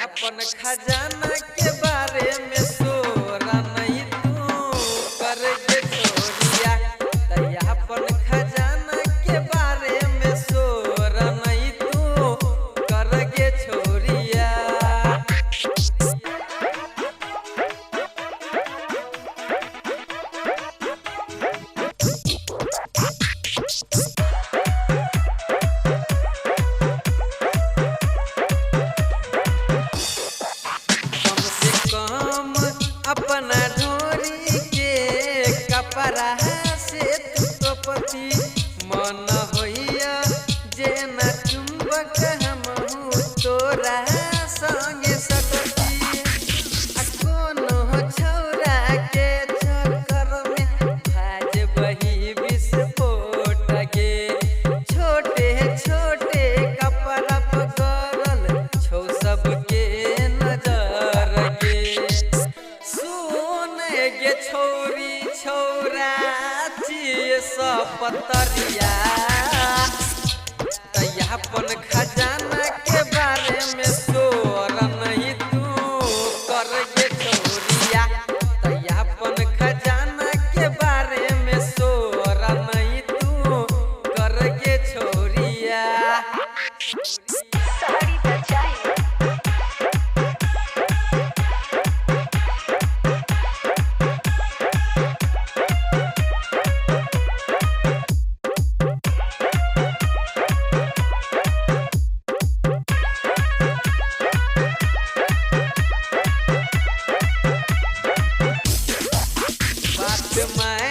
अपन खजाना के बारे में सोरा नहीं तू कर के छोरिया। अपन खजाना के बारे में सोरा नहीं तू कर के छोरिया। अपना ढोरी के कपड़ा से तो पति मन होइया जे न चुंबक हम तोरा संगे सकती। कोनो छौरा के चक्कर में भाज बही विस्फोट गे। छोटे छोटे कपड़ा पकड़ल छौ सबके नजर गे। गे छोरी छौरा चिए सपतरिया। अपन खजाना के बारे में सोरा नहीं तू कर गे छोरिया। अपन खजाना के बारे में सोरा नहीं तू कर गे छोरिया। मैं